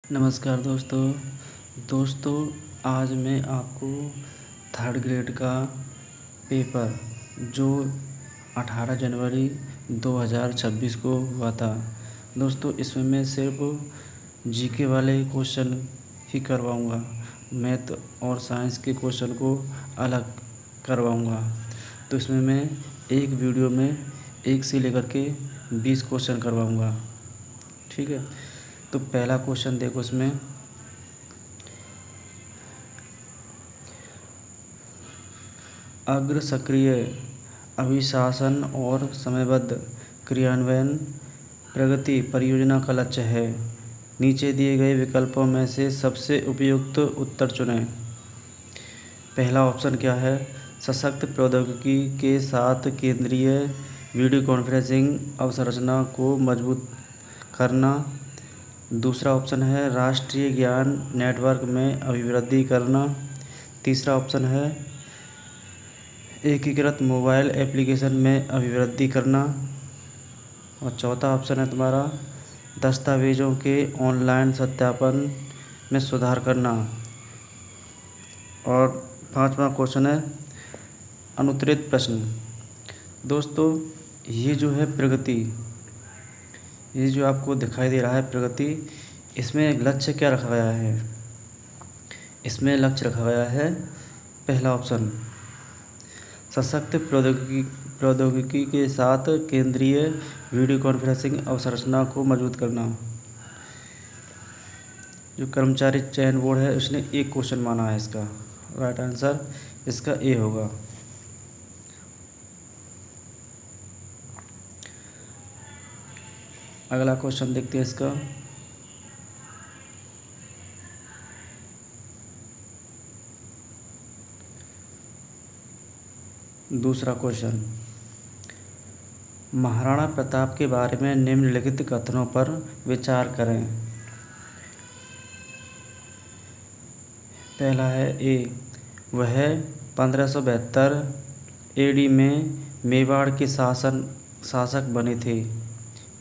नमस्कार दोस्तों आज मैं आपको थर्ड ग्रेड का पेपर जो 18 जनवरी 2026 को हुआ था दोस्तों, इसमें मैं सिर्फ जीके वाले क्वेश्चन ही करवाऊंगा। मैथ और साइंस के क्वेश्चन को अलग करवाऊंगा। तो इसमें मैं एक वीडियो में 1 से लेकर के 20 क्वेश्चन करवाऊंगा। ठीक है, तो पहला क्वेश्चन देखो। इसमें अग्र सक्रिय अभिशासन और समयबद्ध क्रियान्वयन प्रगति परियोजना का लक्ष्य है। नीचे दिए गए विकल्पों में से सबसे उपयुक्त उत्तर चुनें। पहला ऑप्शन क्या है? सशक्त प्रौद्योगिकी के साथ केंद्रीय वीडियो कॉन्फ्रेंसिंग अवसंरचना को मजबूत करना। दूसरा ऑप्शन है राष्ट्रीय ज्ञान नेटवर्क में अभिवृद्धि करना। तीसरा ऑप्शन है एकीकृत मोबाइल एप्लीकेशन में अभिवृद्धि करना। और चौथा ऑप्शन है तुम्हारा दस्तावेज़ों के ऑनलाइन सत्यापन में सुधार करना। और पांचवा क्वेश्चन है अनुत्तरित प्रश्न। दोस्तों, ये जो है प्रगति, ये जो आपको दिखाई दे रहा है प्रगति, इसमें लक्ष्य क्या रखा गया है? इसमें लक्ष्य रखा गया है पहला ऑप्शन सशक्त प्रौद्योगिकी के साथ केंद्रीय वीडियो कॉन्फ्रेंसिंग अवसंरचना को मजबूत करना। जो कर्मचारी चयन बोर्ड है उसने एक क्वेश्चन माना है, इसका राइट आंसर इसका ए होगा। अगला क्वेश्चन देखते हैं इसका। दूसरा क्वेश्चन, महाराणा प्रताप के बारे में निम्नलिखित कथनों पर विचार करें। पहला है ए, वह 1572 एडी में मेवाड़ के शासक बने थे।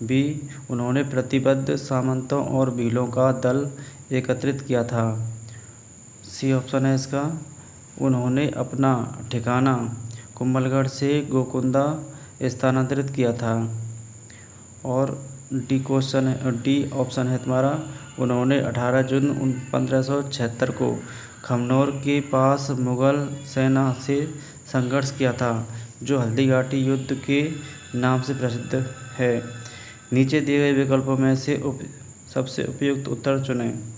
बी, उन्होंने प्रतिबद्ध सामंतों और भीलों का दल एकत्रित किया था। सी ऑप्शन है इसका, उन्होंने अपना ठिकाना कुंभलगढ़ से गोकुंदा स्थानांतरित किया था। और डी ऑप्शन है तुम्हारा, उन्होंने 18 जून 1576 को खमनोर के पास मुगल सेना से संघर्ष किया था, जो हल्दीघाटी युद्ध के नाम से प्रसिद्ध है। नीचे दिए गए विकल्पों में से सबसे उपयुक्त उत्तर चुनें।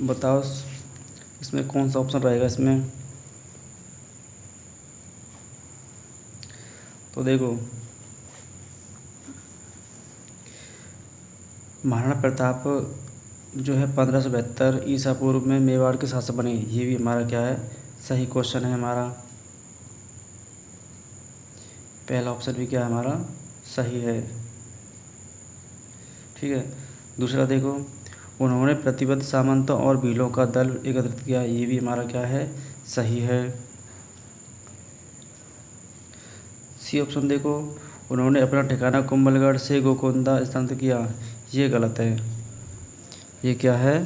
बताओ इसमें कौन सा ऑप्शन रहेगा इसमें? तो देखो, महाराणा प्रताप जो है 1572 ईसा पूर्व में मेवाड़ के शासक बने, ये भी हमारा क्या है, सही क्वेश्चन है हमारा। पहला ऑप्शन भी क्या है हमारा, सही है। ठीक है, दूसरा देखो, उन्होंने प्रतिबद्ध सामंतों और भीलों का दल एकत्रित किया, ये भी हमारा क्या है, सही है। सी ऑप्शन देखो, उन्होंने अपना ठिकाना कुंभलगढ़ से गोकुंदा स्थानांतरित किया, ये गलत है। ये क्या है,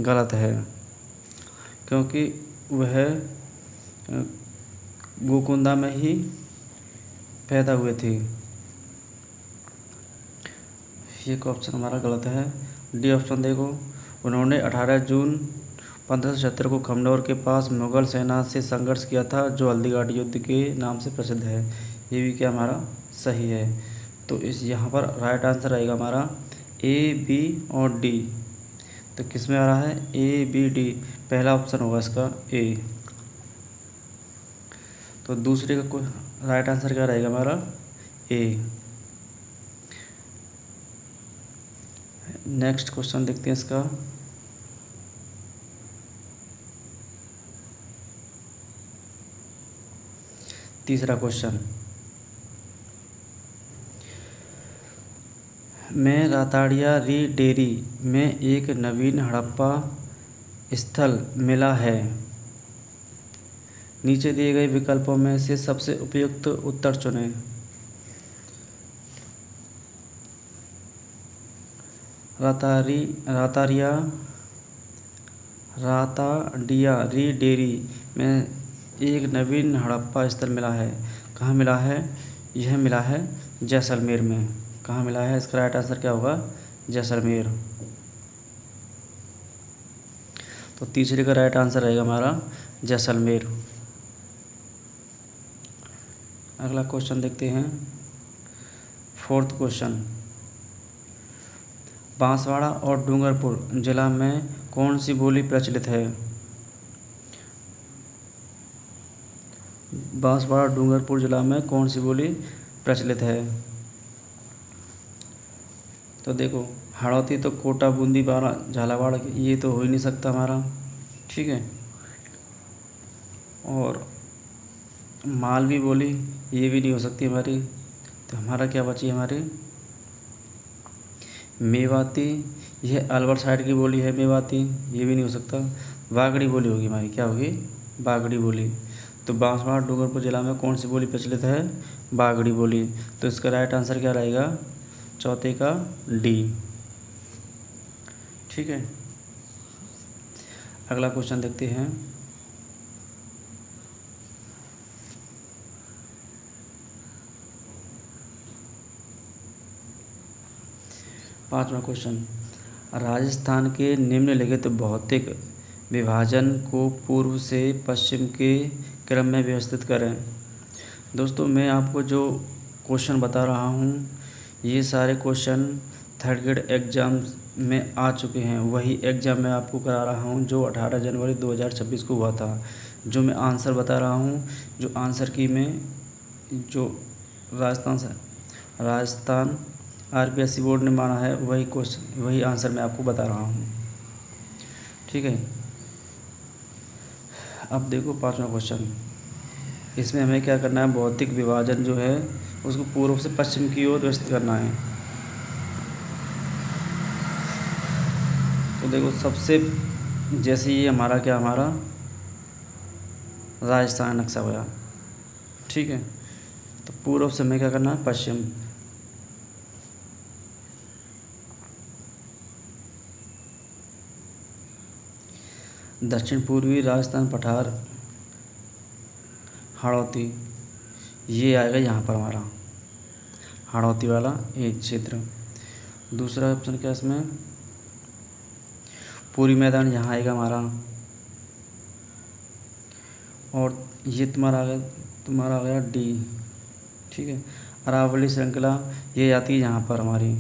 गलत है, क्योंकि वह गोकुंदा में ही पैदा हुए थे। ये ऑप्शन हमारा गलत है। डी ऑप्शन देखो, उन्होंने 18 जून 1576 को खमनोर के पास मुगल सेना से संघर्ष किया था, जो हल्दीघाटी युद्ध के नाम से प्रसिद्ध है, ये भी क्या हमारा सही है। तो इस यहाँ पर राइट आंसर रहेगा हमारा ए, बी और डी। तो किस में आ रहा है, ए, बी, डी, पहला ऑप्शन होगा इसका ए। तो दूसरे का राइट आंसर क्या रहेगा हमारा, ए। नेक्स्ट क्वेश्चन देखते हैं इसका। तीसरा क्वेश्चन, में राताड़िया री डेरी में एक नवीन हड़प्पा स्थल मिला है। नीचे दिए गए विकल्पों में से सबसे उपयुक्त उत्तर चुनें। रातारी रातारिया राताडिया री डेरी में एक नवीन हड़प्पा स्थल मिला है। कहाँ मिला है? यह मिला है जैसलमेर में। कहाँ मिला है? इसका राइट आंसर क्या होगा? जैसलमेर। तो तीसरे का राइट आंसर रहेगा हमारा जैसलमेर। अगला क्वेश्चन देखते हैं, फोर्थ क्वेश्चन। बांसवाड़ा और डूंगरपुर जिला में कौन सी बोली प्रचलित है? बांसवाड़ा डूंगरपुर जिला में कौन सी बोली प्रचलित है? तो देखो, हाड़ौती तो कोटा, बूंदी, बारा, झालावाड़, ये तो हो ही नहीं सकता हमारा, ठीक है। और मालवी बोली ये भी नहीं हो सकती हमारी। तो हमारा क्या बची हमारी? मेवाती, यह अलवर साइड की बोली है मेवाती, ये भी नहीं हो सकता। बागड़ी बोली होगी हमारी, क्या होगी? बागड़ी बोली। तो बांसवाड़ा डूंगरपुर जिला में कौन सी बोली प्रचलित है? बागड़ी बोली। तो इसका राइट आंसर क्या रहेगा? चौथे का डी, ठीक है। अगला क्वेश्चन देखते हैं, पांचवा क्वेश्चन। राजस्थान के निम्नलिखित भौतिक विभाजन को पूर्व से पश्चिम के क्रम में व्यवस्थित करें। दोस्तों, मैं आपको जो क्वेश्चन बता रहा हूँ, ये सारे क्वेश्चन थर्ड ग्रेड एग्ज़ाम में आ चुके हैं। वही एग्ज़ाम मैं आपको करा रहा हूँ जो 18 जनवरी 2026 को हुआ था। जो मैं आंसर बता रहा हूँ, जो आंसर की मैं जो राजस्थान आरपीएससी बोर्ड ने माना है, वही क्वेश्चन, वही आंसर मैं आपको बता रहा हूँ, ठीक है। अब देखो पांचवा क्वेश्चन। इसमें हमें क्या करना है? भौतिक विभाजन जो है उसको पूर्व से पश्चिम की ओर व्यवस्थित करना है। तो देखो, सबसे जैसे ये हमारा क्या, हमारा राजस्थान नक्शा हुआ, ठीक है। तो पूर्व से हमें क्या करना है? पश्चिम। दक्षिण पूर्वी राजस्थान पठार हाड़ौती, ये आएगा यहाँ पर हमारा हाड़ौती वाला ये क्षेत्र। दूसरा ऑप्शन क्या है इसमें? पूरी मैदान यहाँ आएगा हमारा। और ये तुम्हारा आ गया डी, ठीक है। अरावली श्रृंखला ये आती है यहाँ पर हमारी।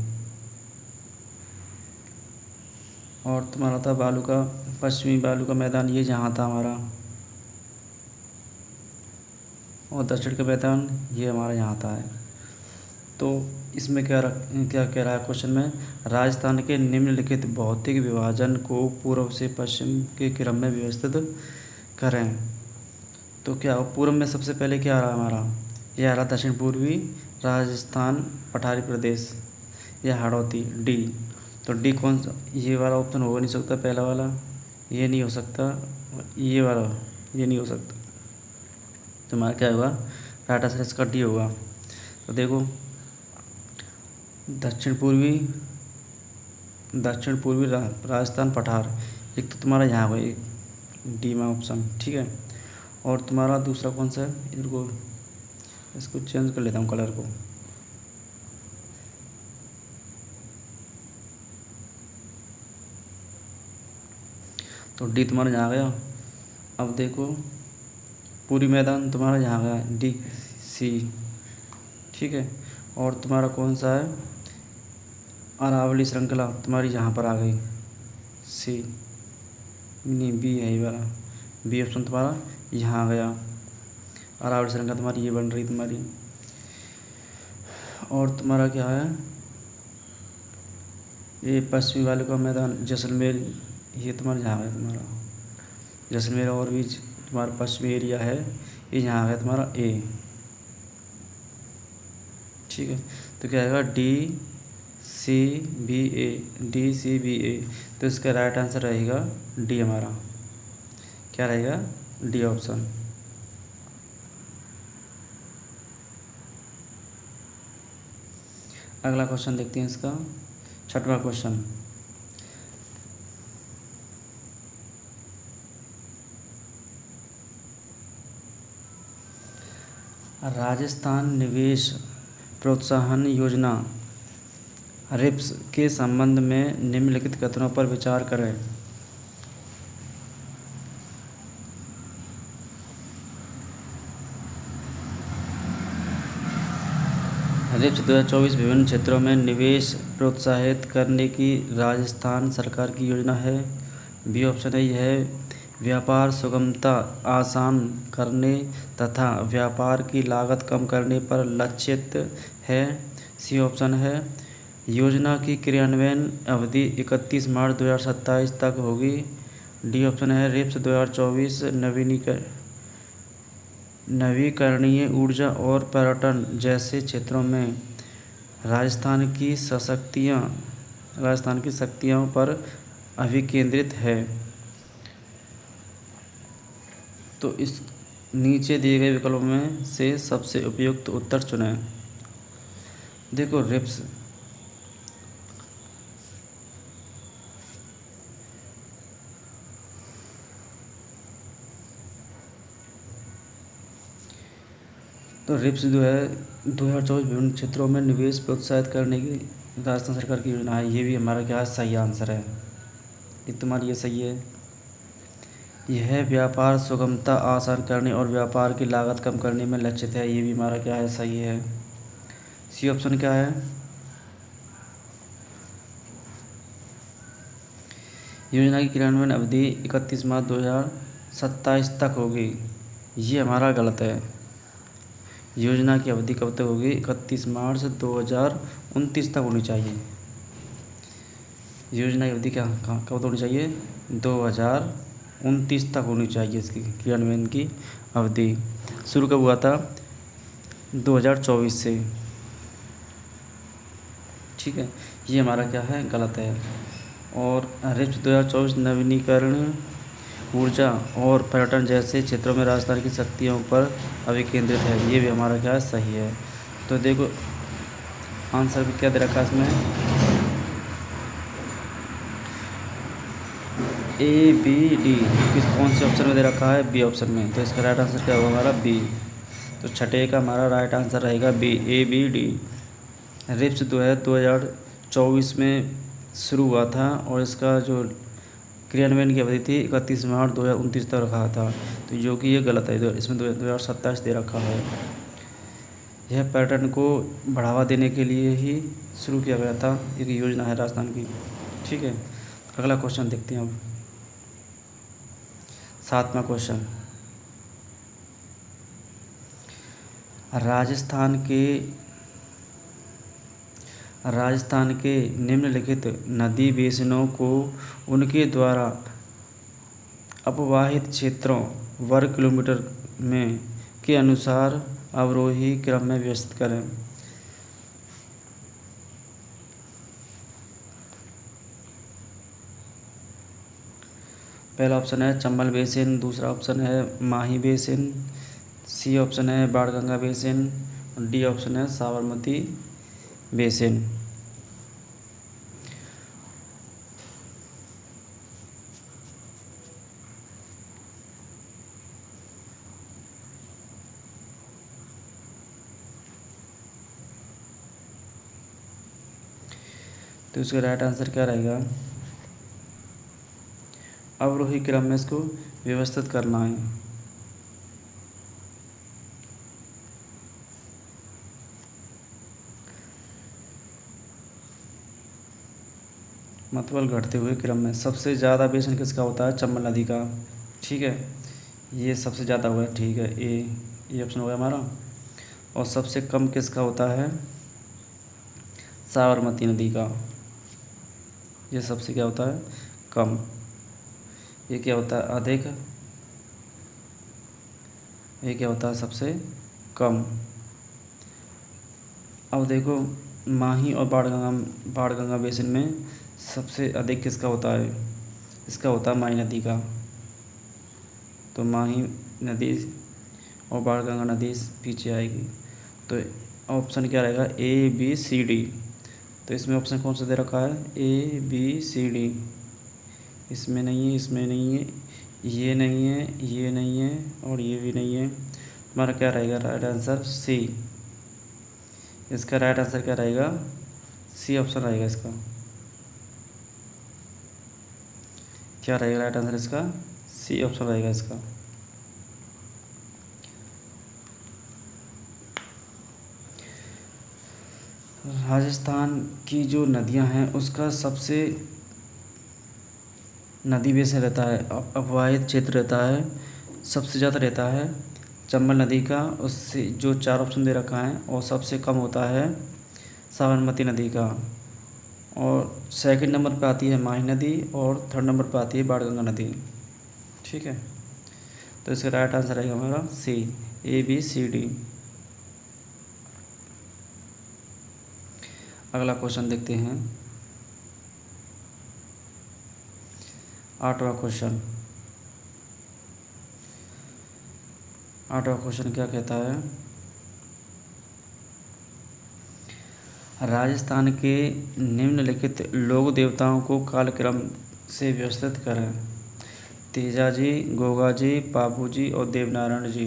और तुम्हारा था बालू का, पश्चिमी बालू का मैदान, ये जहाँ था हमारा। और दक्षिण का मैदान ये हमारा यहाँ था है। तो इसमें क्या कह रहा है क्वेश्चन में? राजस्थान के निम्नलिखित भौतिक विभाजन को पूर्व से पश्चिम के क्रम में व्यवस्थित करें। तो क्या पूर्व में सबसे पहले क्या आ रहा हमारा? यह आ रहा दक्षिण पूर्वी राजस्थान पठारी प्रदेश, यह हाड़ौती, डी। तो डी कौन सा? ये वाला ऑप्शन हो नहीं सकता, पहला वाला ये नहीं हो सकता, ये वाला ये नहीं हो सकता। तो हमारा क्या होगा? राइट आंसर इसका डी होगा। तो देखो, दक्षिण पूर्वी राजस्थान पठार, एक तो तुम्हारा यहाँ होगा, एक डी में ऑप्शन, ठीक है। और तुम्हारा दूसरा कौन सा है? इधर को इसको चेंज कर लेता हूँ कलर को। तो डी तुम्हारा यहाँ गया। अब देखो, पूरी मैदान तुम्हारा यहाँ गया, डी सी, ठीक है। और तुम्हारा कौन सा है? अरावली श्रृंखला तुम्हारी यहाँ पर आ गई, सी नहीं, बी है ये वाला, बी ऑप्शन तुम्हारा यहाँ आ गया। अरावली श्रृंखला तुम्हारी ये बन रही तुम्हारी। और तुम्हारा क्या है? ये पश्चिमी वाले का मैदान जैसलमेर, ये तुम्हारा यहाँ है तुम्हारा जैसलमेर। और भी तुम्हारा पश्चिमी एरिया है, ये यहाँ है तुम्हारा ए, ठीक है। तो क्या आएगा? डी सी बी ए, डी सी बी ए। तो इसका राइट आंसर रहेगा डी हमारा, क्या रहेगा? D option. अगला क्वेश्चन देखते हैं इसका, छठवां क्वेश्चन। राजस्थान निवेश प्रोत्साहन योजना रिप्स के संबंध में निम्नलिखित कथनों पर विचार करें। रिप्स 2024 विभिन्न क्षेत्रों में निवेश प्रोत्साहित करने की राजस्थान सरकार की योजना है। बी ऑप्शन है, यह व्यापार सुगमता आसान करने तथा व्यापार की लागत कम करने पर लक्षित है। सी ऑप्शन है, योजना की क्रियान्वयन अवधि 31 मार्च 2027 तक होगी। डी ऑप्शन है, रिप्स 2024 नवीकरणीय ऊर्जा और पर्यटन जैसे क्षेत्रों में राजस्थान की शक्तियों पर अभिकेंद्रित है। तो इस नीचे दिए गए विकल्पों में से सबसे उपयुक्त उत्तर चुनें। देखो रिप्स जो है 2024 विभिन्न क्षेत्रों में निवेश प्रोत्साहित करने की राजस्थान सरकार की योजना है। ये भी हमारा क्या है, सही आंसर है। ये तुम्हारी ये सही है। यह व्यापार सुगमता आसान करने और व्यापार की लागत कम करने में लक्षित है। ये भी हमारा क्या है, सही है। सी ऑप्शन क्या है, योजना की क्रियान्वयन अवधि 31 मार्च 2027 तक होगी। ये हमारा गलत है। योजना की अवधि कब तक होगी, 31 मार्च 2029 तक होनी चाहिए। योजना की अवधि कब तक होनी चाहिए, 2029 तक होनी चाहिए। इसकी क्रियान्वयन की अवधि शुरू कब हुआ था, 2024 से। ठीक है, ये हमारा क्या है, गलत है। और रिप्स 2024 नवीनीकरण ऊर्जा और पर्यटन जैसे क्षेत्रों में राजस्थान की शक्तियों पर अभिकेंद्रित है। ये भी हमारा क्या है, सही है। तो देखो आंसर भी क्या दे रखा है इसमें, ए बी डी। कौन से ऑप्शन में दे रखा है, बी ऑप्शन में। तो इसका राइट आंसर क्या होगा हमारा, बी। तो छठे का हमारा राइट आंसर रहेगा बी, ए बी डी। रिप्स 2024 में शुरू हुआ था और इसका जो क्रियान्वयन की अवधि थी 31 मार्च 2029 तक रखा था। तो जो कि ये गलत है, इसमें 2027 दे रखा है। यह पर्यटन को बढ़ावा देने के लिए ही शुरू किया गया था, एक योजना है राजस्थान की। ठीक है, अगला क्वेश्चन देखते हैं अब। 7वां क्वेश्चन, राजस्थान के निम्नलिखित नदी बेसिनों को उनके द्वारा अपवाहित क्षेत्रों वर्ग किलोमीटर में के अनुसार अवरोही क्रम में व्यवस्थित करें। पहला ऑप्शन है चंबल बेसिन, दूसरा ऑप्शन है माही बेसिन, सी ऑप्शन है बाणगंगा बेसिन, डी ऑप्शन है साबरमती बेसिन। तो इसका राइट आंसर क्या रहेगा, अवरोही क्रम में इसको व्यवस्थित करना है। मतलब घटते हुए क्रम में। सबसे ज़्यादा बेसिन किसका होता है, चंबल नदी का। ठीक है, ये सबसे ज़्यादा हुआ है। ठीक है, ए ऑप्शन हो गया हमारा। और सबसे कम किसका होता है, साबरमती नदी का। ये सबसे क्या होता है, कम। ये क्या होता है, अधिक। ये क्या होता है, सबसे कम। अब देखो माही और बाणगंगा बेसिन में सबसे अधिक किसका होता है, इसका होता है माही नदी का। तो माही नदी और बाणगंगा नदी पीछे आएगी। तो ऑप्शन क्या रहेगा, ए बी सी डी। तो इसमें ऑप्शन कौन सा दे रखा है, ए बी सी डी। इसमें नहीं है, इसमें नहीं है, ये नहीं है, ये नहीं है और ये भी नहीं है। तुम्हारा क्या रहेगा राइट आंसर? सी। इसका राइट आंसर क्या रहेगा? सी ऑप्शन रहेगा इसका। क्या रहेगा राइट आंसर इसका? सी ऑप्शन रहेगा इसका। राजस्थान की जो नदियां हैं उसका सबसे नदी बेसिन रहता है, अववाहित क्षेत्र रहता है, सबसे ज़्यादा रहता है चंबल नदी का, उससे जो 4 ऑप्शन दे रखा है, और सबसे कम होता है साबरमती नदी का। और सेकंड नंबर पे आती है माही नदी, और थर्ड नंबर पे आती है बाणगंगा नदी। ठीक है, तो इसका राइट आंसर रहेगा हमारा सी, ABCD। अगला क्वेश्चन देखते हैं, 8वां क्वेश्चन। 8वां क्वेश्चन क्या कहता है? राजस्थान के निम्नलिखित लोक देवताओं को कालक्रम से व्यवस्थित करें। तेजा जी, गोगा जी, पापू जी और देवनारायण जी।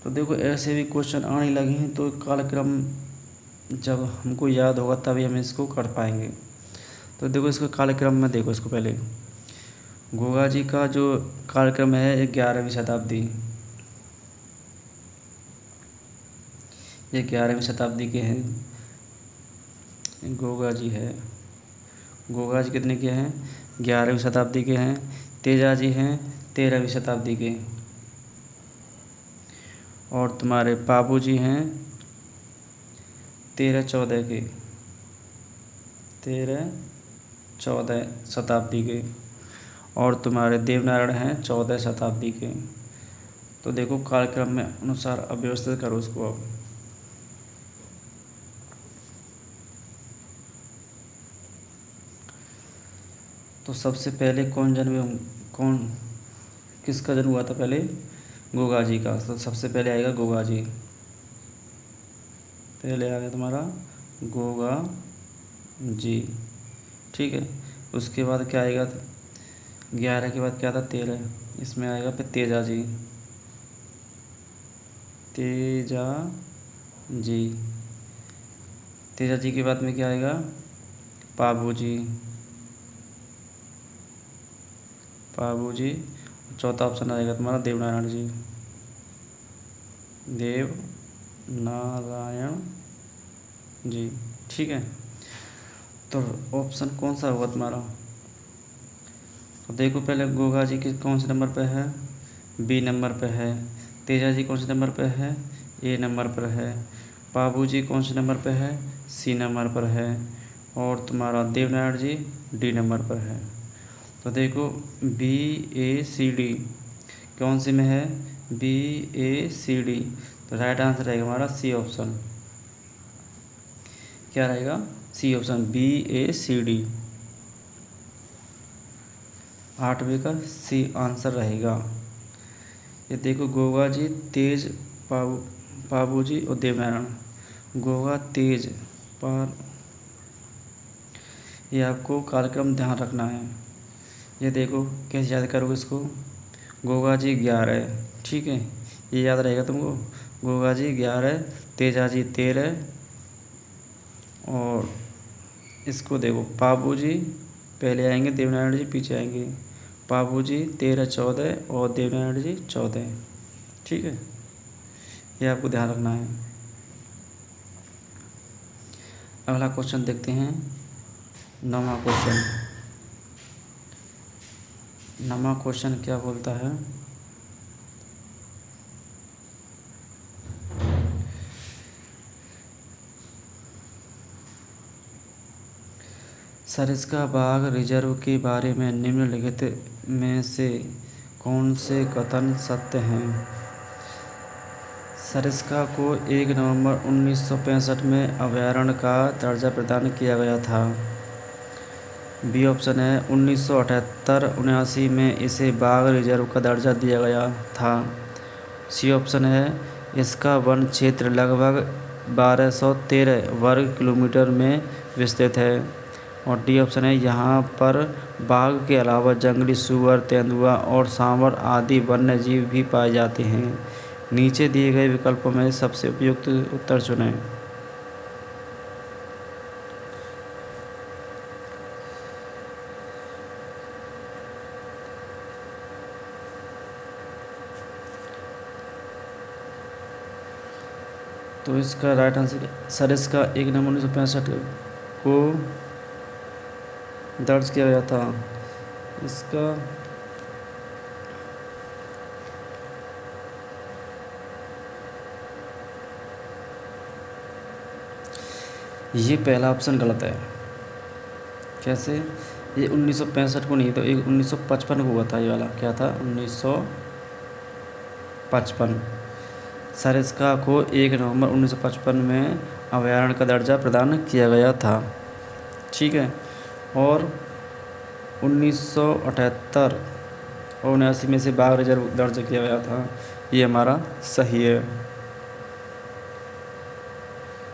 तो देखो ऐसे भी क्वेश्चन आने लगे हैं, तो कालक्रम जब हमको याद होगा तभी हम इसको कर पाएंगे। तो देखो इसको कालक्रम में देखो, इसको पहले गोगा जी का जो कालक्रम है 11वीं शताब्दी, ये 11वीं शताब्दी के हैं। गोगा जी है, गोगा जी कितने के हैं? 11वीं शताब्दी के हैं। तेजा जी हैं 13वीं शताब्दी के, और तुम्हारे पापू जी हैं 13-14 के, 13-14 शताब्दी के, और तुम्हारे देवनारायण हैं 14 शताब्दी के। तो देखो कालक्रम में अनुसार अब व्यवस्थित करो उसको। अब तो सबसे पहले कौन किसका जन्म हुआ था? पहले गोगा जी का। तो सबसे पहले आएगा गोगा जी, पहले आ गया तुम्हारा गोगा जी। ठीक है, उसके बाद क्या आएगा? 11 के बाद क्या था? 13, इसमें आएगा फिर तेजा जी, तेजा जी। तेजा जी के बाद में क्या आएगा? पाबू जी, पाबू जी। चौथा ऑप्शन आएगा तुम्हारा देवनारायण जी, देवनारायण जी। ठीक है, तो ऑप्शन कौन सा होगा तुम्हारा? तो देखो पहले गोगा जी के कौन से नंबर पे है? बी नंबर पे है। तेजा जी कौन से नंबर पे है? ए नंबर पर है। पाबू जी कौन से नंबर पे है? सी नंबर पर है। और तुम्हारा देवनारायण जी डी नंबर पर है। तो देखो BACD कौन सी में है? BACD। तो राइट आंसर रहेगा हमारा सी ऑप्शन। क्या रहेगा? C option, BACD। 8वें का सी आंसर रहेगा। ये देखो गोगा जी, तेज, पाबू जी और देवनारायण। गोगा, तेज, पार, ये आपको कार्यक्रम ध्यान रखना है। ये देखो कैसे याद करोगे इसको? गोगा जी 11, ठीक है, ये याद रहेगा तुमको। गोगा जी 11, तेजा जी 13, और इसको देखो पाबू जी पहले आएंगे, देवनारायण जी पीछे आएंगे। पाबू जी 13-14 और देवनारायण जी 14। ठीक है, ये आपको ध्यान रखना है। अगला क्वेश्चन देखते हैं, 9वां क्वेश्चन। 9वां क्वेश्चन क्या बोलता है? सरिस्का बाघ रिजर्व के बारे में निम्नलिखित में से कौन से कथन सत्य हैं? सरिस्का को 1 नवंबर 1965 में अभयारण्य का दर्जा प्रदान किया गया था। बी ऑप्शन है 1978-79 में इसे बाघ रिजर्व का दर्जा दिया गया था। सी ऑप्शन है इसका वन क्षेत्र लगभग 1213 वर्ग किलोमीटर में विस्तृत है। और डी ऑप्शन है यहाँ पर बाघ के अलावा जंगली सूअर, तेंदुआ और सांभर आदि वन्य जीव भी पाए जाते हैं। नीचे दिए गए विकल्पों में सबसे उपयुक्त उत्तर चुनें। तो इसका राइट आंसर सर, इसका 1 नवंबर 1965 को दर्ज किया गया था। इसका ये पहला ऑप्शन गलत है। कैसे? ये 1965 को नहीं, तो एक 1955 को हुआ था ये वाला। क्या था? 1955। सर इसका को 1 नवंबर 1955 में अभयारण्य का दर्जा प्रदान किया गया था। ठीक है। और 1978 और 79 में से बाघ रिजर्व दर्ज किया गया था। ये हमारा सही है,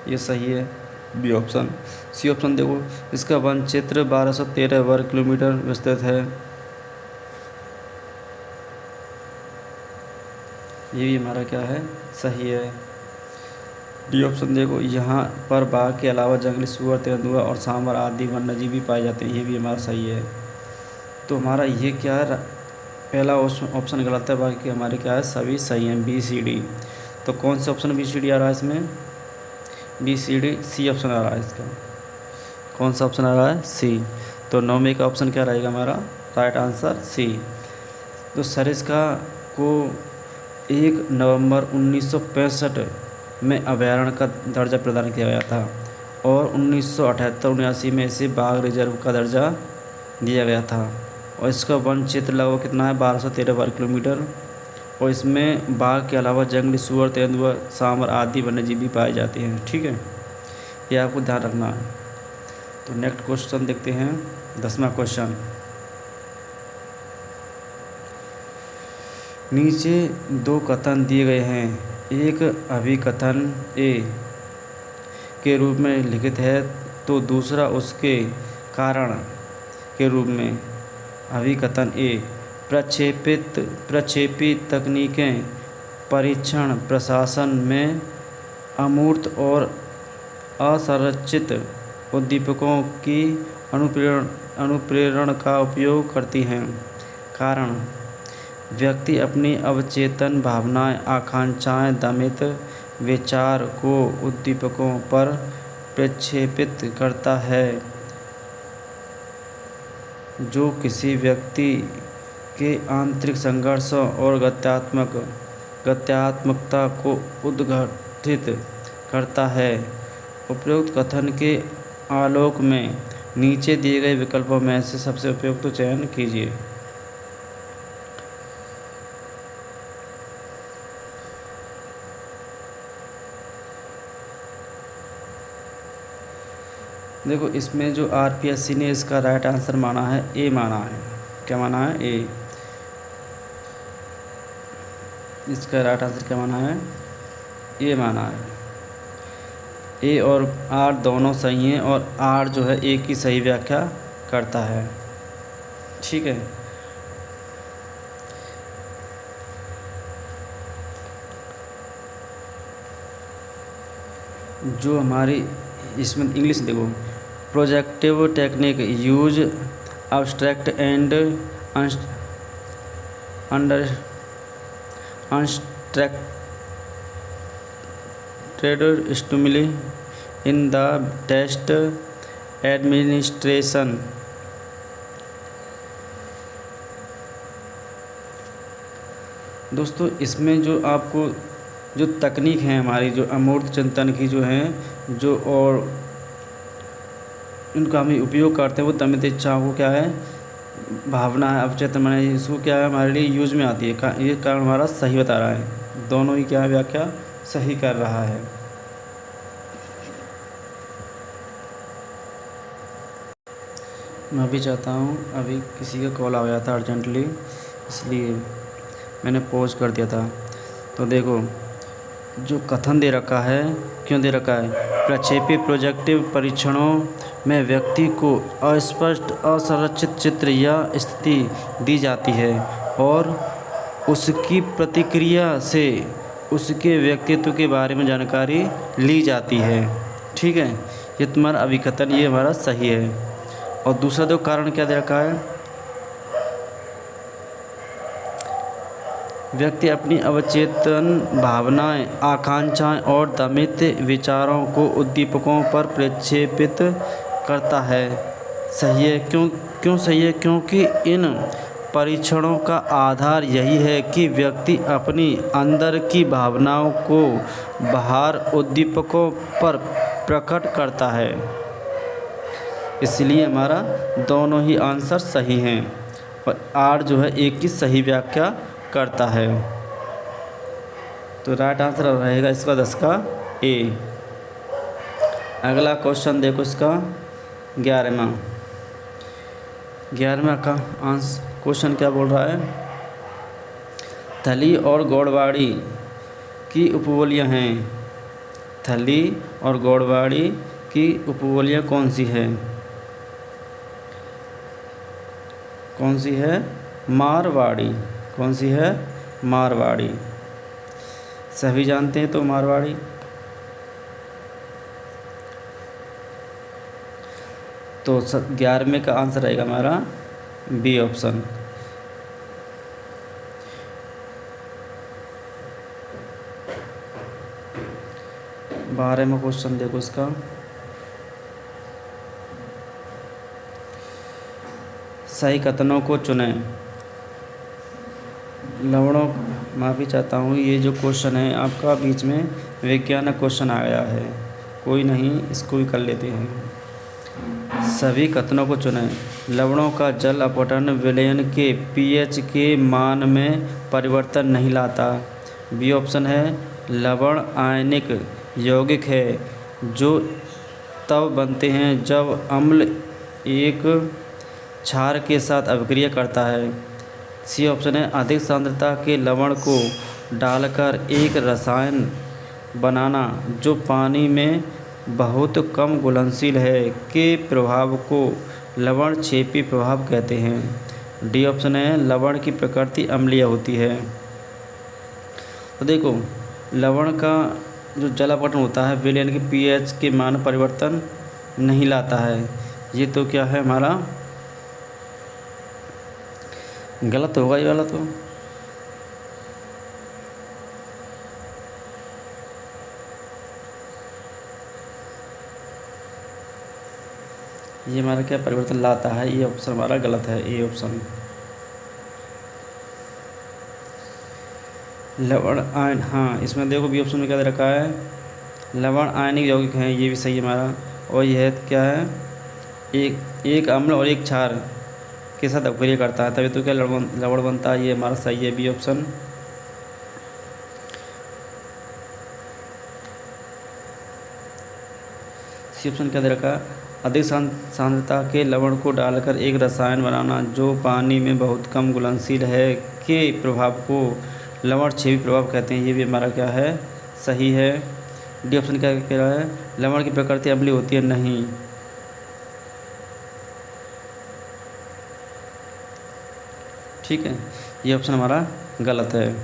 ये सही है। B option. सी ऑप्शन देखो, इसका वन क्षेत्र 1213 वर्ग किलोमीटर विस्तृत है। ये भी हमारा क्या है? सही है। डी ऑप्शन देखो, यहाँ पर बाघ के अलावा जंगली सूअर, तेंदुआ और सांभर आदि वन्यजीव भी पाए जाते हैं। ये भी हमारा सही है। तो हमारा ये क्या है? पहला ऑप्शन गलत है, बाकी हमारे क्या है? सभी सही हैं, बी सी डी। तो कौन सा ऑप्शन बी सी डी आ रहा है इसमें? B C D. C option आ रहा है इसका। कौन सा ऑप्शन आ रहा है? सी। तो 9 का ऑप्शन क्या रहेगा हमारा? Right answer C. तो सर इसका को 1 नवंबर 1965 में अभयारण्य का दर्जा प्रदान किया गया था और 1978-79 में इसे बाघ रिजर्व का दर्जा दिया गया था। और इसका वन क्षेत्र लगभग कितना है? 1213 वर्ग किलोमीटर। और इसमें बाघ के अलावा जंगली सूअर, तेंदुआ, सांभर आदि वन्यजीव भी पाए जाते हैं। ठीक है, ये आपको ध्यान रखना है। तो नेक्स्ट क्वेश्चन देखते हैं, 10वां क्वेश्चन। नीचे 2 कथन दिए गए हैं। एक अभिकथन ए के रूप में लिखित है तो दूसरा उसके कारण के रूप में। अभिकथन ए, प्रक्षेपी तकनीकें परीक्षण प्रशासन में अमूर्त और असंरचित उद्दीपकों की अनुप्रेरण का उपयोग करती हैं। कारण, व्यक्ति अपनी अवचेतन भावनाएं, आकांक्षाएं, दमित विचार को उद्दीपकों पर प्रक्षेपित करता है जो किसी व्यक्ति के आंतरिक संघर्षों और गत्यात्मकता को उद्घाटित करता है। उपयुक्त कथन के आलोक में नीचे दिए गए विकल्पों में से सबसे उपयुक्त चयन कीजिए। देखो, इसमें जो आरपीएससी ने इसका राइट आंसर माना है, ए माना है। क्या माना है? ए। इसका राइट आंसर क्या माना है? ए माना है। ए और आर दोनों सही हैं और आर जो है ए की सही व्याख्या करता है। ठीक है। जो हमारी इसमें इंग्लिश देखो, projective technique use abstract and unstructured stimuli in the test administration। दोस्तों, इसमें जो आपको जो तकनीक है हमारी, जो अमूर्त चिंतन की जो हैं, जो और इनका हम उपयोग करते हैं, वो दमित इच्छाओं को क्या है? भावना है, अवचेतन मन है, इसको क्या है? हमारे लिए यूज में आती है। ये कारण हमारा सही बता रहा है। दोनों ही क्या है? व्याख्या सही कर रहा है। मैं भी चाहता हूँ, अभी किसी का कॉल आ गया था अर्जेंटली, इसलिए मैंने पॉज कर दिया था। तो देखो, जो कथन दे रखा है, क्यों दे रखा है? प्रक्षेपी प्रोजेक्टिव परीक्षणों में व्यक्ति को अस्पष्ट, असंरचित चित्र या स्थिति दी जाती है और उसकी प्रतिक्रिया से उसके व्यक्तित्व के बारे में जानकारी ली जाती है। ठीक है, ये तुम्हारा अभिकथन ये हमारा सही है। और दूसरा दो कारण क्या दे रखा है, व्यक्ति अपनी अवचेतन भावनाएं, आकांक्षाएं और दमित विचारों को उद्दीपकों पर प्रक्षेपित करता है। सही है, क्यों सही है? क्योंकि इन परीक्षणों का आधार यही है कि व्यक्ति अपनी अंदर की भावनाओं को बाहर उद्दीपकों पर प्रकट करता है। इसलिए हमारा दोनों ही आंसर सही हैं और आर जो है एक की सही व्याख्या करता है। तो राइट आंसर रहेगा इसका 10 का ए। अगला क्वेश्चन देखो, इसका 11वां का आंसर क्वेश्चन क्या बोल रहा है, थली और गौड़वाड़ी की उपबोलियाँ हैं। थली और गौड़वाड़ी की उपबोलियाँ कौन सी है? कौन सी है? मारवाड़ी। कौन सी है? मारवाड़ी। सभी जानते हैं तो मारवाड़ी। तो 11वें का आंसर रहेगा हमारा बी ऑप्शन। बारहवां क्वेश्चन देखो, इसका सही कथनों को चुनें। लवणों, माफ़ी चाहता हूँ, ये जो क्वेश्चन है आपका बीच में वैज्ञानिक क्वेश्चन आ गया है, कोई नहीं, इसको भी कर लेते हैं। सभी कथनों को चुनें। लवणों का जल अपघटन विलयन के पीएच के मान में परिवर्तन नहीं लाता। बी ऑप्शन है, लवण आयनिक यौगिक है जो तब बनते हैं जब अम्ल एक क्षार के साथ अभिक्रिया करता है। सी ऑप्शन है, अधिक सांद्रता के लवण को डालकर एक रसायन बनाना जो पानी में बहुत कम घुलनशील है के प्रभाव को लवण क्षेपी प्रभाव कहते हैं। डी ऑप्शन है, लवण की प्रकृति अम्लीय होती है। तो देखो, लवण का जो जल अपघटन होता है विलयन के पीएच के मान परिवर्तन नहीं लाता है। ये तो क्या है हमारा, गलत होगा ये वाला। तो ये हमारा क्या परिवर्तन लाता है, ये ऑप्शन हमारा गलत है, ए ऑप्शन। लवण आयन, हाँ इसमें देखो बी ऑप्शन में क्या दे रखा है, लवण आयनिक यौगिक हैं, ये भी सही है हमारा। और यह क्या है, एक अम्ल और एक क्षार के साथ अभिक्रिया करता है, तभी तो क्या लवण बनता है, ये हमारा सही है, बी ऑप्शन। सी ऑप्शन क्या दे रखा है, अधिक सांद्रता के लवण को डालकर एक रसायन बनाना जो पानी में बहुत कम घुलनशील है के प्रभाव को लवण क्षेपी प्रभाव कहते हैं। ये भी हमारा क्या है, सही है। डी ऑप्शन क्या कह रहा है, लवण की प्रकृति अम्लीय होती है, नहीं। ठीक है, ये ऑप्शन हमारा गलत है।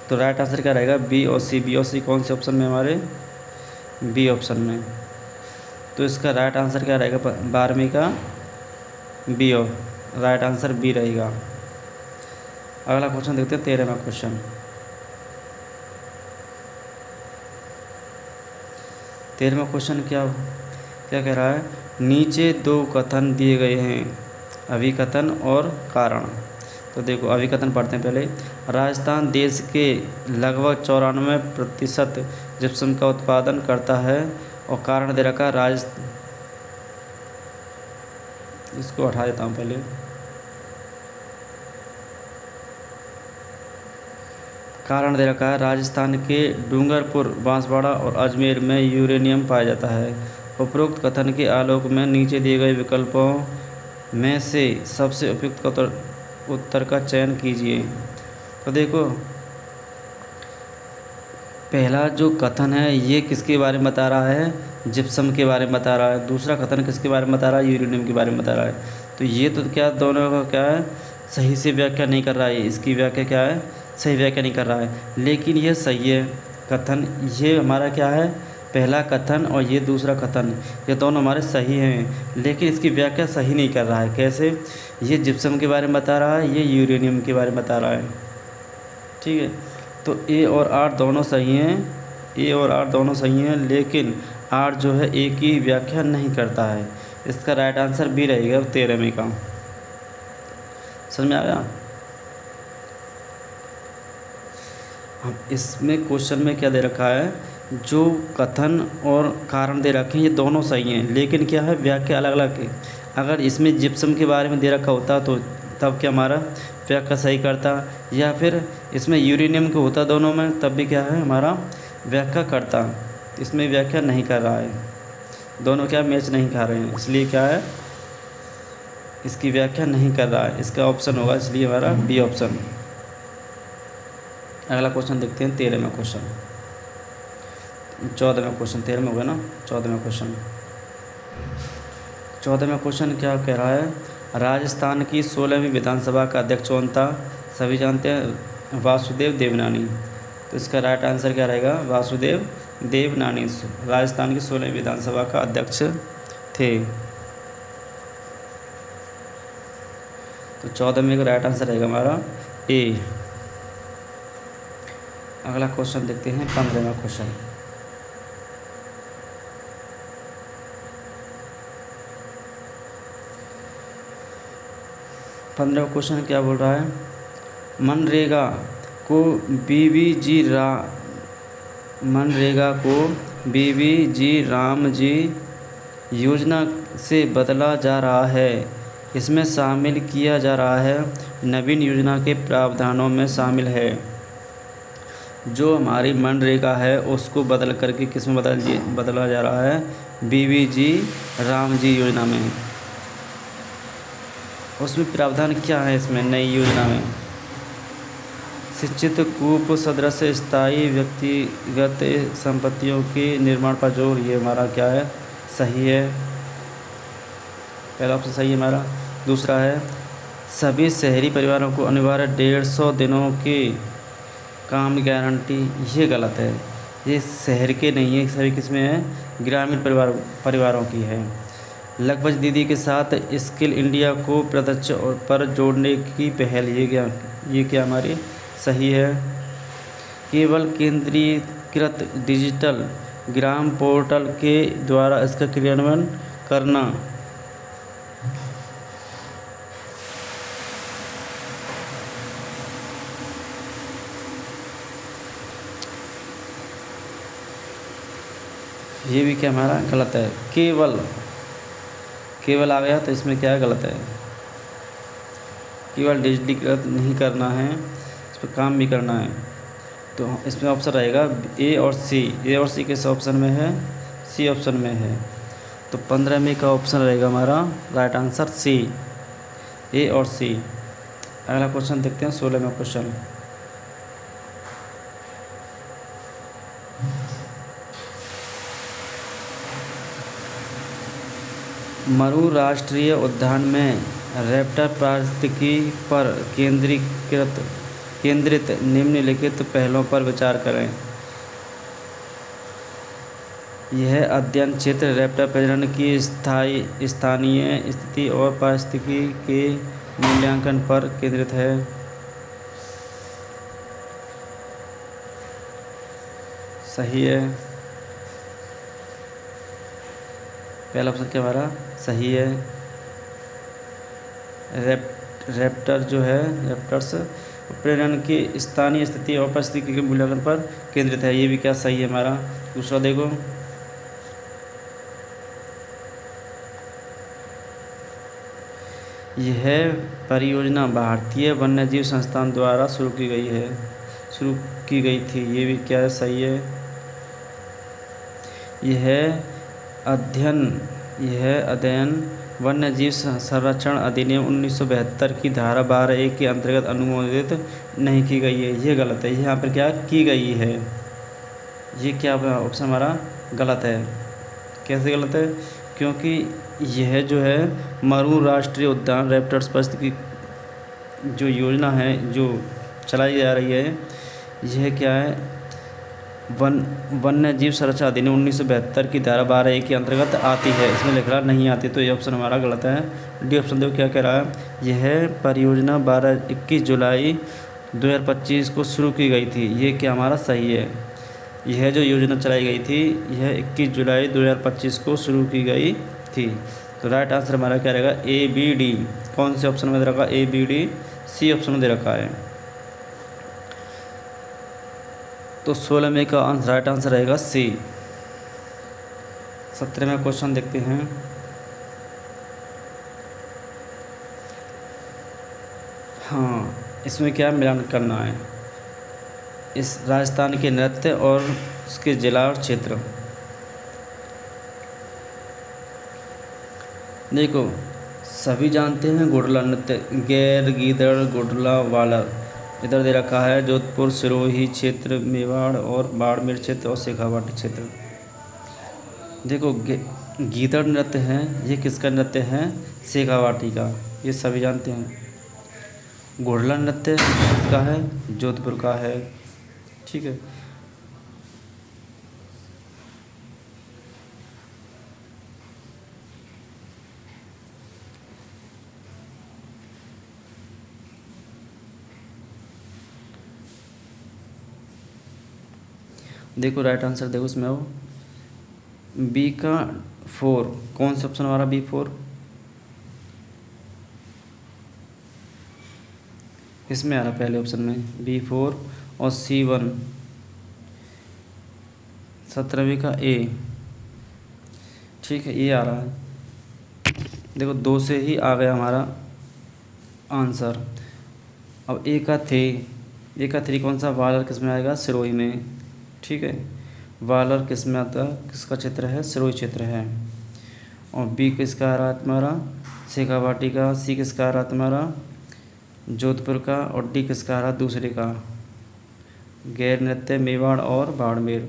तो राइट आंसर क्या रहेगा, बी और सी। बी और सी कौन से ऑप्शन में, हमारे बी ऑप्शन में। तो इसका राइट आंसर क्या रहेगा 12वीं का बी, और राइट आंसर बी रहेगा। अगला क्वेश्चन देखते हैं, 13वां क्वेश्चन। 13वां क्वेश्चन क्या क्या कह रहा है, नीचे दो कथन दिए गए हैं, अभिकथन और कारण। तो देखो अभिकथन पढ़ते हैं पहले। राजस्थान देश के लगभग 94% जिप्सम का उत्पादन करता है। और कारण दे रखा है इसको हटा देता हूँ पहले। कारण दे रखा है, राजस्थान के डूंगरपुर, बांसवाड़ा और अजमेर में यूरेनियम पाया जाता है। उपरोक्त कथन के आलोक में नीचे दिए गए विकल्पों में से सबसे उपयुक्त उत्तर का चयन कीजिए। तो देखो पहला जो कथन है ये किसके बारे में बता रहा है, जिप्सम के बारे में बता रहा है। दूसरा कथन किसके बारे में बता रहा है, यूरेनियम के बारे में बता रहा है। तो ये तो क्या दोनों का क्या है, सही से व्याख्या नहीं कर रहा है, इसकी व्याख्या क्या है, सही व्याख्या नहीं कर रहा है। लेकिन ये सही है, कथन, ये हमारा क्या है, पहला कथन और ये दूसरा कथन, ये दोनों हमारे सही हैं, लेकिन इसकी व्याख्या सही नहीं कर रहा है। कैसे? ये जिप्सम के बारे में बता रहा है, ये यूरेनियम के बारे में बता रहा है। ठीक है, तो ए और आर दोनों सही हैं, ए और आर दोनों सही हैं, लेकिन आर जो है ए की व्याख्या नहीं करता है। इसका राइट आंसर बी रहेगा 13वें का। समझ में आ गया? हम इसमें क्वेश्चन में क्या दे रखा है, जो कथन और कारण दे रखे हैं ये दोनों सही हैं, लेकिन क्या है, व्याख्या अलग अलग है। अगर इसमें जिप्सम के बारे में दे रखा होता तो तब क्या हमारा व्याख्या सही करता, या फिर इसमें यूरेनियम का होता दोनों में, तब भी क्या है, हमारा व्याख्या करता। इसमें व्याख्या नहीं कर रहा है, दोनों क्या मैच नहीं खा रहे हैं, इसलिए क्या है, इसकी व्याख्या नहीं कर रहा है। इसका ऑप्शन होगा इसलिए हमारा बी ऑप्शन। अगला क्वेश्चन देखते हैं, 13वां क्वेश्चन, 14वां क्वेश्चन, 13 में हो गया ना, 14वां क्वेश्चन। 14वां क्वेश्चन क्या कह रहा है, राजस्थान की 16वीं विधानसभा का अध्यक्ष कौन था? सभी जानते हैं, वासुदेव देवनानी। तो इसका राइट आंसर क्या रहेगा, वासुदेव देवनानी राजस्थान की 16वीं विधानसभा का अध्यक्ष थे। तो 14वें का राइट आंसर रहेगा हमारा ए। अगला क्वेश्चन देखते हैं, 15वां क्वेश्चन। 15वां क्वेश्चन क्या बोल रहा है, मनरेगा को बीबीजी रामजी योजना से बदला जा रहा है। इसमें शामिल किया जा रहा है, नवीन योजना के प्रावधानों में शामिल है। जो हमारी मनरेगा है उसको बदल करके किस में बदला जा रहा है, बीबीजी रामजी योजना में। उसमें प्रावधान क्या है इसमें नई योजना में, शिक्षित कूप सदृश स्थायी व्यक्तिगत संपत्तियों के निर्माण पर जोर, ये हमारा क्या है, सही है, पहला ऑप्शन सही है हमारा। दूसरा है, सभी शहरी परिवारों को अनिवार्य 150 दिनों की काम गारंटी, ये गलत है, ये शहर के नहीं है, सभी किसमें है, ग्रामीण परिवारों की है। लगभग दीदी के साथ स्किल इंडिया को प्रत्यक्ष पर जोड़ने की पहल, ये क्या हमारी सही है। केवल केंद्रीकृत डिजिटल ग्राम पोर्टल के द्वारा इसका क्रियान्वयन करना, ये भी क्या हमारा गलत है। केवल आ गया तो इसमें क्या है, गलत है। केवल डिजिटलीकृत नहीं करना है, इस पर काम भी करना है। तो इसमें ऑप्शन रहेगा ए और सी। ए और सी किस ऑप्शन में है, सी ऑप्शन में है। तो 15वें का ऑप्शन रहेगा हमारा राइट आंसर सी, ए और सी। अगला क्वेश्चन देखते हैं, 16वां क्वेश्चन। मरू राष्ट्रीय उद्यान में रैप्टर पारिस्थितिकी पर केंद्रित निम्नलिखित पहलों पर विचार करें। यह अध्ययन क्षेत्र रैप्टर प्रजनन की स्थानीय स्थिति और पारिस्थितिकी के मूल्यांकन पर केंद्रित है। सही है, पहला ऑप्शन क्या हमारा सही है। रैप्टर जो है, रैप्टर्स प्रजनन की स्थानीय स्थिति और परिस्थिति के मूल्यांकन पर केंद्रित है, ये भी क्या सही है हमारा। दूसरा देखो, यह परियोजना भारतीय वन्यजीव संस्थान द्वारा शुरू की गई थी, ये भी क्या है, सही है। यह अध्ययन वन्यजीव संरक्षण अधिनियम 1972 की धारा 12(1) के अंतर्गत अनुमोदित नहीं की गई है, ये गलत है। यहाँ पर क्या की गई है, ये क्या ऑप्शन हमारा गलत है। कैसे गलत है, क्योंकि यह जो है मरू राष्ट्रीय उद्यान रैप्टर्स परिस्थितिकी जो योजना है जो चलाई जा रही है, यह क्या है, वन वन्य जीव संरक्षण अधिनियम 1972 की धारा 12A के अंतर्गत आती है। इसमें लिख रहा नहीं आती, तो ये ऑप्शन हमारा गलत है। डी ऑप्शन देखो क्या कह रहा है। यह परियोजना 21 जुलाई 2025 को शुरू की गई थी। ये क्या हमारा सही है। यह जो योजना चलाई गई थी यह 21 जुलाई 2025 को शुरू की गई थी। तो राइट आंसर हमारा क्या रहेगा, ए बी डी। कौन से ऑप्शन में दे रखा, A B D C option में दे रखा है। तो 16 में का राइट आंसर रहेगा सी। 17वां क्वेश्चन देखते हैं। हाँ, इसमें क्या मिलान करना है, इस राजस्थान के नृत्य और उसके जिला और क्षेत्र। देखो सभी जानते हैं गुड़ला नृत्य, गैर, गीदड़, गुड़ला, वालर। इधर दे रखा है जोधपुर, सिरोही क्षेत्र, मेवाड़ और बाड़मेर क्षेत्र और शेखावाटी क्षेत्र। देखो गीदड़ नृत्य है, ये किसका नृत्य है, शेखावाटी का, ये सभी जानते हैं। गुड़ला नृत्य किसका है, जोधपुर का है। ठीक है। देखो राइट आंसर देखो इसमें हो बी का 4। कौन सा ऑप्शन हमारा बी 4, इसमें आ रहा पहले ऑप्शन में बी 4 और सी 1 17वीं का ए। ठीक है, ये आ रहा है। देखो 2 से ही आ गया हमारा आंसर। अब ए का 3, ए का 3 कौन सा, वालर किस में आएगा, सिरोही में। ठीक है, वालर किस में आता है, किसका क्षेत्र है, सिरोही क्षेत्र है। और बी किसका आ रहा है तुम्हारा, शेखावाटी का। सी किसका आ रहा है तुम्हारा, जोधपुर का। और डी किसका आ रहा, दूसरे का, गैर नृत्य, मेवाड़ और बाड़मेर।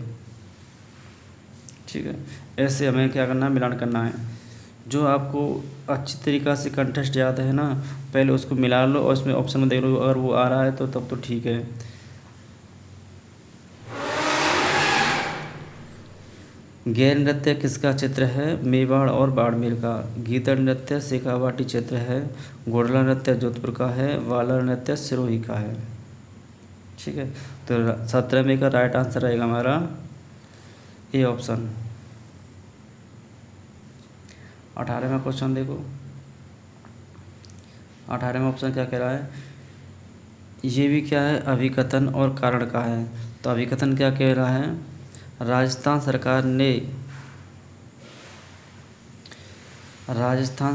ठीक है, ऐसे हमें क्या करना है, मिलान करना है। जो आपको अच्छी तरीक़ा से कंटेस्ट याद है ना, पहले उसको मिला लो और इसमें ऑप्शन में देख लो, अगर वो आ रहा है तो तब तो ठीक है। गैर नृत्य किसका क्षेत्र है, मेवाड़ और बाड़मेर का। गीदड़ नृत्य शेखावाटी क्षेत्र है। घोड़ला नृत्य जोधपुर का है। वालर नृत्य सिरोही का है। ठीक है, तो 17वें का राइट आंसर रहेगा हमारा ए ऑप्शन। 18वां क्वेश्चन देखो। 18वां ऑप्शन क्या कह रहा है, ये भी क्या है, अभिकथन और कारण का है। तो अभिकथन क्या कह रहा है, राजस्थान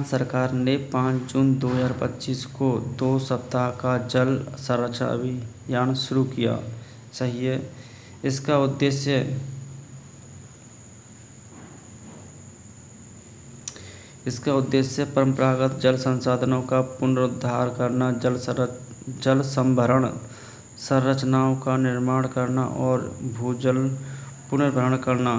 सरकार ने 5 जून 2025 को 2 सप्ताह का जल संरक्षण अभियान शुरू किया। सही है। इसका उद्देश्य परंपरागत जल संसाधनों का पुनरुद्धार करना, जल संभरण संरचनाओं का निर्माण करना और भूजल पुनर्भरण करना।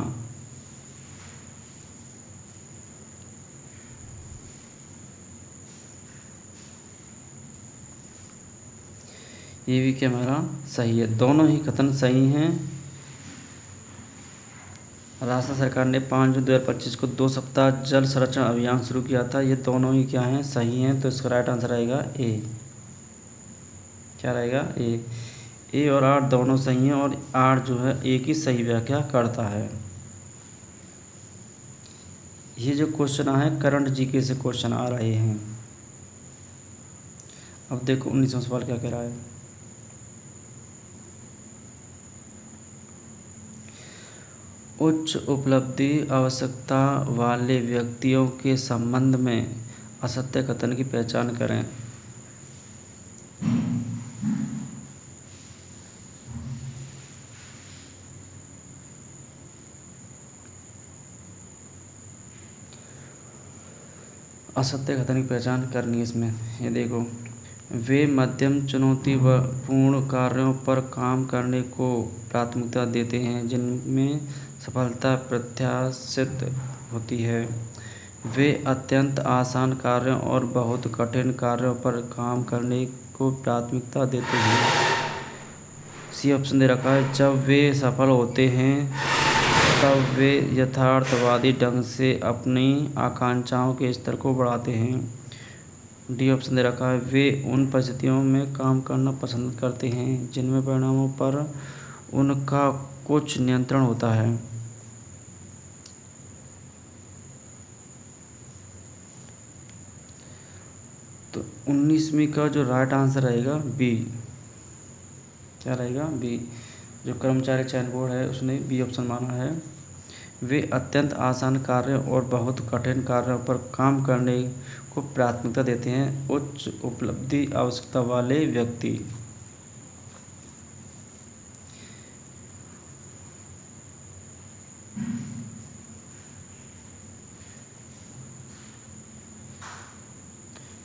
ये भी क्या हमारा सही है, दोनों ही कथन सही हैं। राजस्थान सरकार ने 5 जून 2025 को 2 सप्ताह जल संरक्षण अभियान शुरू किया था। ये दोनों ही क्या हैं, सही हैं। तो इसका राइट आंसर आएगा ए। क्या रहेगा, ए और आर दोनों सही हैं और आर जो है ए की सही व्याख्या करता है। ये जो क्वेश्चन आए हैं करंट जीके से क्वेश्चन आ रहे हैं। अब देखो 19वां सवाल क्या कह रहा है, उच्च उपलब्धि आवश्यकता वाले व्यक्तियों के संबंध में असत्य कथन की पहचान करें। असत्य कथन की पहचान करनी है इसमें। ये देखो, वे मध्यम चुनौतीपूर्ण कार्यों पर काम करने को प्राथमिकता देते हैं जिनमें सफलता प्रत्याशित होती है। वे अत्यंत आसान कार्यों और बहुत कठिन कार्यों पर काम करने को प्राथमिकता देते हैं। सी ऑप्शन दे रखा है, जब वे सफल होते हैं तब वे यथार्थवादी ढंग से अपनी आकांक्षाओं के स्तर को बढ़ाते हैं। डी ऑप्शन दे रखा है, वे उन परिस्थितियों में काम करना पसंद करते हैं जिनमें परिणामों पर उनका कुछ नियंत्रण होता है। तो 19वीं का जो राइट आंसर रहेगा बी। क्या रहेगा? बी। जो कर्मचारी चयन बोर्ड है उसने बी ऑप्शन माना है। वे अत्यंत आसान कार्यों और बहुत कठिन कार्यों पर काम करने को प्राथमिकता देते हैं। उच्च उपलब्धि आवश्यकता वाले व्यक्ति।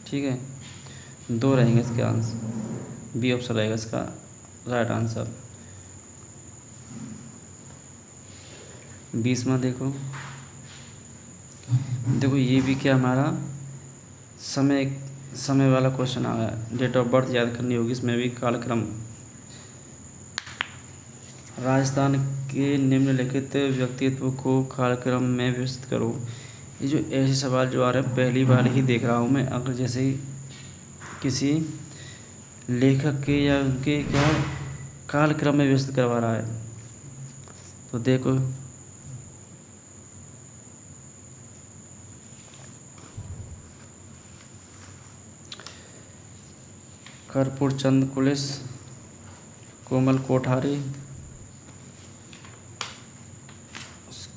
ठीक है, 2 रहेंगे इसके आंसर। बी ऑप्शन रहेगा इसका राइट आंसर। 20वां देखो ये भी क्या हमारा समय वाला क्वेश्चन आ गया। डेट ऑफ बर्थ याद करनी होगी इसमें भी। कालक्रम, राजस्थान के निम्नलिखित व्यक्तित्व को कालक्रम में व्यवस्थित करो। ये जो ऐसे सवाल जो आ रहे हैं पहली बार ही देख रहा हूँ मैं। अगर जैसे किसी लेखक के या उनके क्या कालक्रम में व्यवस्थित करवा रहा है, तो देखो कर्पूर चंद कुलिस, कोमल कोठारी,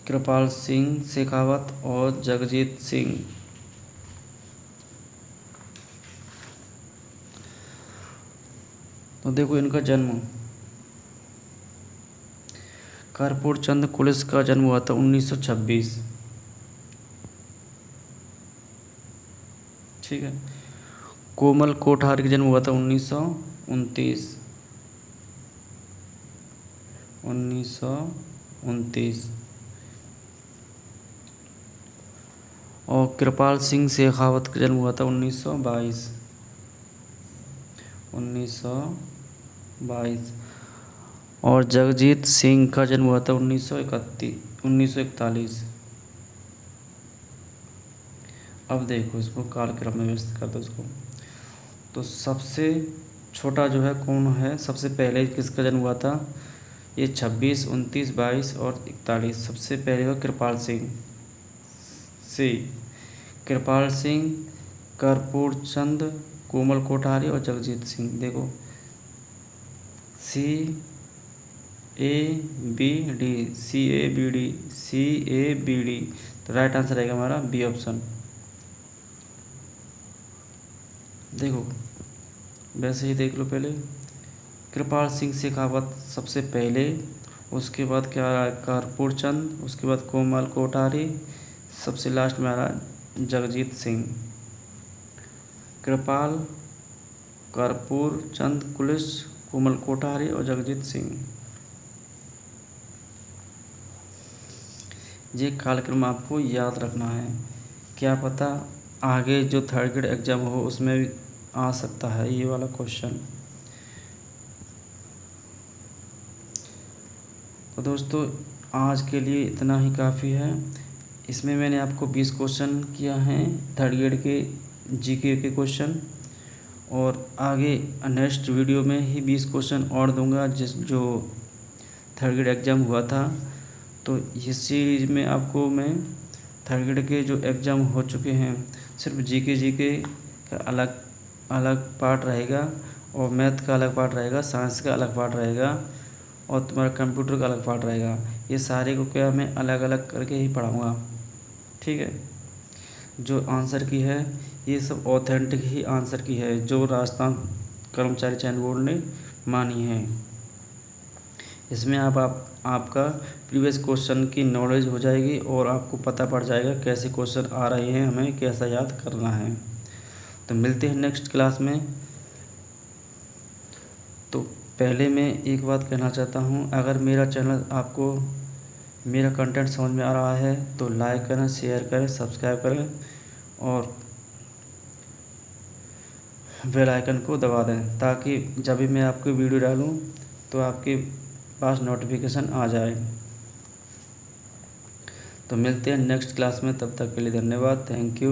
कृपाल सिंह शेखावत और जगजीत सिंह। तो देखो इनका जन्म, कर्पूर चंद कुलिस का जन्म हुआ था 1926। ठीक है। कोमल कोठारी का जन्म हुआ था 1929। और कृपाल सिंह शेखावत का जन्म हुआ था 1922। और जगजीत सिंह का जन्म हुआ था 1941। अब देखो इसको कालक्रम में व्यवस्थित कर दो इसको। तो सबसे छोटा जो है कौन है? सबसे पहले किसका जन्म हुआ था? ये 26, 29, 22 और 41। सबसे पहले हुआ कृपाल सिंह। कृपाल सिंह, कर्पूर चंद, कोमल कोठारी और जगजीत सिंह। देखो CABD। तो राइट आंसर रहेगा हमारा बी ऑप्शन। देखो वैसे ही देख लो, पहले कृपाल सिंह शेखावत सबसे पहले, उसके बाद क्या आ रहा है कर्पूर चंद, उसके बाद कोमल कोठारी, सबसे लास्ट में आ रहा है जगजीत सिंह। कृपाल, कर्पूर चंद कुलिस, कोमल कोठारी और जगजीत सिंह। ये कालक्रम आपको याद रखना है। क्या पता आगे जो थर्ड ग्रेड एग्ज़ाम हो उसमें भी आ सकता है ये वाला क्वेश्चन। तो दोस्तों आज के लिए इतना ही काफ़ी है। इसमें मैंने आपको 20 क्वेश्चन किया हैं थर्ड ग्रेड के जीके के क्वेश्चन, और आगे नेक्स्ट वीडियो में ही 20 क्वेश्चन और दूंगा जो थर्ड ग्रेड एग्ज़ाम हुआ था। तो इस सीरीज में आपको मैं थर्ड ग्रेड के जो एग्ज़ाम हो चुके हैं सिर्फ जीके का अलग पार्ट रहेगा, और मैथ का अलग पार्ट रहेगा, साइंस का अलग पार्ट रहेगा, और तुम्हारा कंप्यूटर का अलग पार्ट रहेगा। ये सारे को क्या मैं अलग अलग करके ही पढ़ाऊँगा। ठीक है। जो आंसर की है ये सब ऑथेंटिक ही आंसर की है जो राजस्थान कर्मचारी चयन बोर्ड ने मानी है। इसमें आपका प्रीवियस क्वेश्चन की नॉलेज हो जाएगी और आपको पता पड़ जाएगा कैसे क्वेश्चन आ रहे हैं, हमें कैसा याद करना है। तो मिलते हैं नेक्स्ट क्लास में। तो पहले मैं एक बात कहना चाहता हूँ, अगर मेरा चैनल आपको मेरा कंटेंट समझ में आ रहा है तो लाइक करें, शेयर करें, सब्सक्राइब करें और बेल आइकन को दबा दें, ताकि जब भी मैं आपको वीडियो डालूँ तो आपके पास नोटिफिकेशन आ जाए। तो मिलते हैं नेक्स्ट क्लास में, तब तक के लिए धन्यवाद, थैंक यू।